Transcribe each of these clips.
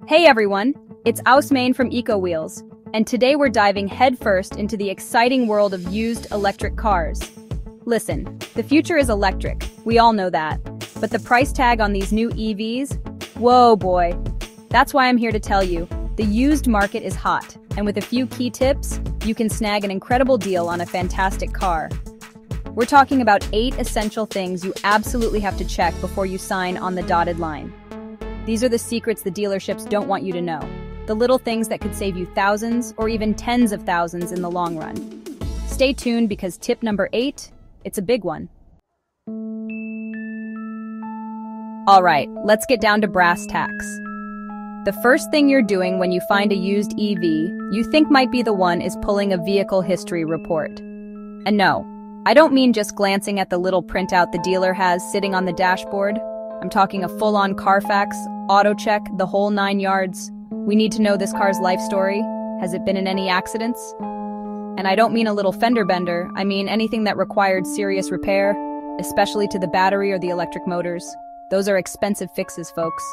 Hey everyone, it's Ausmain from EcoWheels, and today we're diving headfirst into the exciting world of used electric cars. Listen, the future is electric, we all know that, but the price tag on these new EVs? Whoa boy. That's why I'm here to tell you, the used market is hot, and with a few key tips, you can snag an incredible deal on a fantastic car. We're talking about 8 essential things you absolutely have to check before you sign on the dotted line. These are the secrets the dealerships don't want you to know. The little things that could save you thousands or even tens of thousands in the long run. Stay tuned because tip number 8, it's a big one. Alright, let's get down to brass tacks. The first thing you're doing when you find a used EV you think might be the one is pulling a vehicle history report. And no, I don't mean just glancing at the little printout the dealer has sitting on the dashboard. I'm talking a full-on Carfax, auto check, the whole 9 yards. We need to know this car's life story. Has it been in any accidents? And I don't mean a little fender bender, I mean anything that required serious repair, especially to the battery or the electric motors. Those are expensive fixes, folks.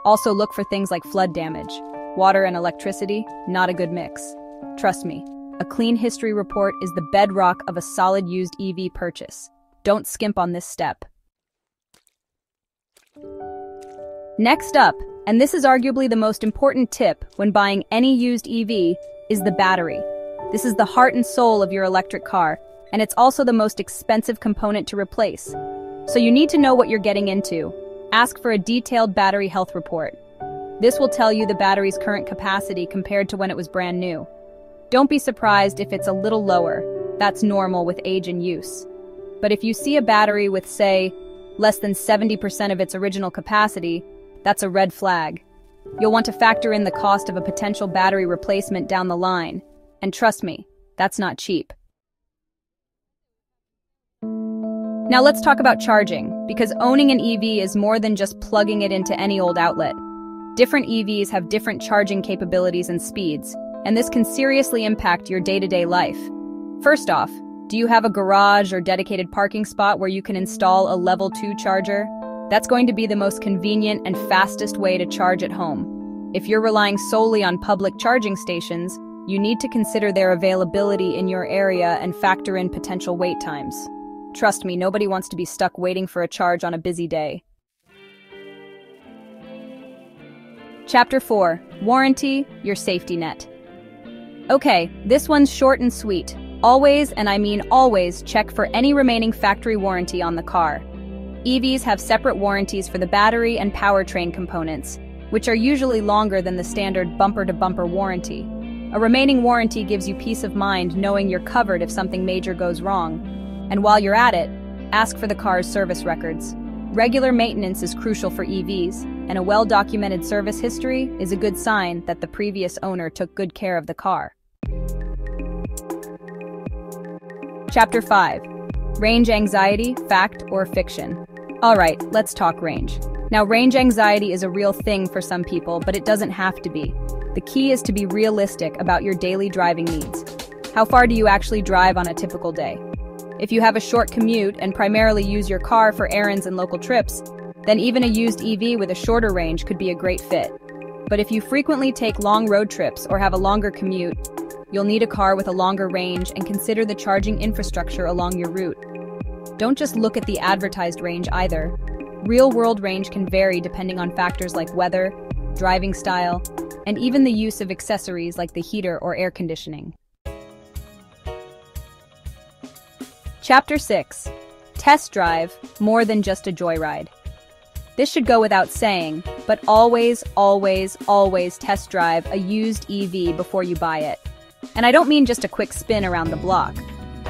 Also look for things like flood damage. Water and electricity, not a good mix. Trust me, a clean history report is the bedrock of a solid used EV purchase. Don't skimp on this step. Next up, and this is arguably the most important tip when buying any used EV, is the battery. This is the heart and soul of your electric car, and it's also the most expensive component to replace. So you need to know what you're getting into. Ask for a detailed battery health report. This will tell you the battery's current capacity compared to when it was brand new. Don't be surprised if it's a little lower. That's normal with age and use. But if you see a battery with, say, less than 70% of its original capacity, that's a red flag. You'll want to factor in the cost of a potential battery replacement down the line. And trust me, that's not cheap. Now let's talk about charging, because owning an EV is more than just plugging it into any old outlet. Different EVs have different charging capabilities and speeds, and this can seriously impact your day-to-day life. First off, do you have a garage or dedicated parking spot where you can install a level 2 charger? That's going to be the most convenient and fastest way to charge at home. If you're relying solely on public charging stations, you need to consider their availability in your area and factor in potential wait times. Trust me, nobody wants to be stuck waiting for a charge on a busy day. Chapter 4. Warranty, your safety net. Okay, this one's short and sweet. Always, and I mean always, check for any remaining factory warranty on the car. EVs have separate warranties for the battery and powertrain components, which are usually longer than the standard bumper-to-bumper warranty. A remaining warranty gives you peace of mind knowing you're covered if something major goes wrong. And while you're at it, ask for the car's service records. Regular maintenance is crucial for EVs, and a well-documented service history is a good sign that the previous owner took good care of the car. Chapter 5. Range anxiety, fact or fiction? Alright, let's talk range. Now, range anxiety is a real thing for some people, but it doesn't have to be. The key is to be realistic about your daily driving needs. How far do you actually drive on a typical day? If you have a short commute and primarily use your car for errands and local trips, then even a used EV with a shorter range could be a great fit. But if you frequently take long road trips or have a longer commute, you'll need a car with a longer range and consider the charging infrastructure along your route. Don't just look at the advertised range either. Real-world range can vary depending on factors like weather, driving style, and even the use of accessories like the heater or air conditioning. Chapter 6. Test drive, more than just a joyride. This should go without saying, but always, always, always test drive a used EV before you buy it. And I don't mean just a quick spin around the block.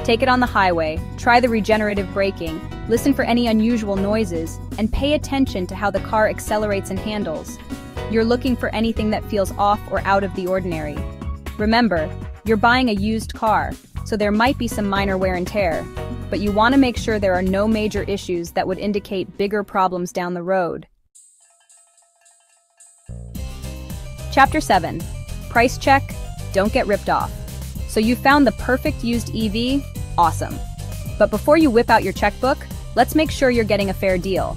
Take it on the highway, try the regenerative braking, listen for any unusual noises, and pay attention to how the car accelerates and handles. You're looking for anything that feels off or out of the ordinary. Remember, you're buying a used car, so there might be some minor wear and tear, but you want to make sure there are no major issues that would indicate bigger problems down the road. Chapter 7. Price check, don't get ripped off. So you found the perfect used EV? Awesome. But before you whip out your checkbook, let's make sure you're getting a fair deal.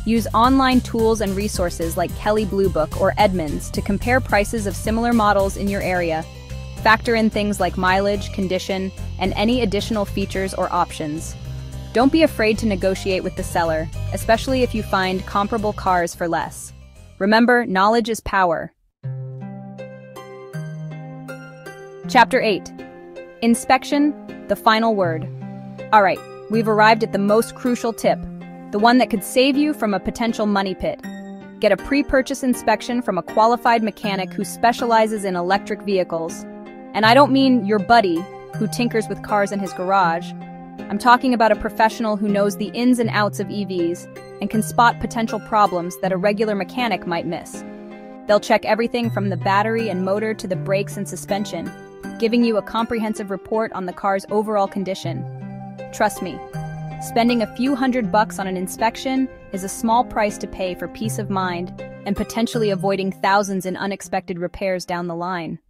Use online tools and resources like Kelley Blue Book or Edmunds to compare prices of similar models in your area. Factor in things like mileage, condition, and any additional features or options. Don't be afraid to negotiate with the seller, especially if you find comparable cars for less. Remember, knowledge is power. Chapter 8. Inspection, the final word. All right, we've arrived at the most crucial tip, the one that could save you from a potential money pit. Get a pre-purchase inspection from a qualified mechanic who specializes in electric vehicles. And I don't mean your buddy who tinkers with cars in his garage. I'm talking about a professional who knows the ins and outs of EVs and can spot potential problems that a regular mechanic might miss. They'll check everything from the battery and motor to the brakes and suspension, giving you a comprehensive report on the car's overall condition. Trust me, spending a few $100 on an inspection is a small price to pay for peace of mind and potentially avoiding thousands in unexpected repairs down the line.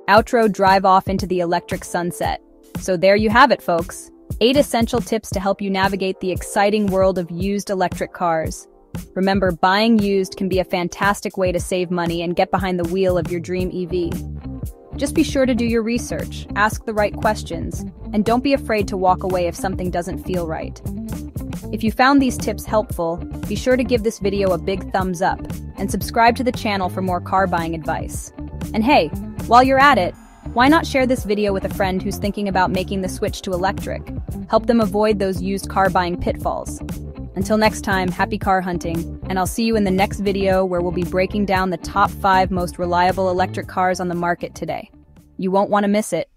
Outro: drive off into the electric sunset. So there you have it, folks. 8 essential tips to help you navigate the exciting world of used electric cars. Remember, buying used can be a fantastic way to save money and get behind the wheel of your dream EV. Just be sure to do your research, ask the right questions, and don't be afraid to walk away if something doesn't feel right. If you found these tips helpful, be sure to give this video a big thumbs up and subscribe to the channel for more car buying advice. And hey, while you're at it, why not share this video with a friend who's thinking about making the switch to electric? Help them avoid those used car buying pitfalls. Until next time, happy car hunting, and I'll see you in the next video where we'll be breaking down the top 5 most reliable electric cars on the market today. You won't want to miss it.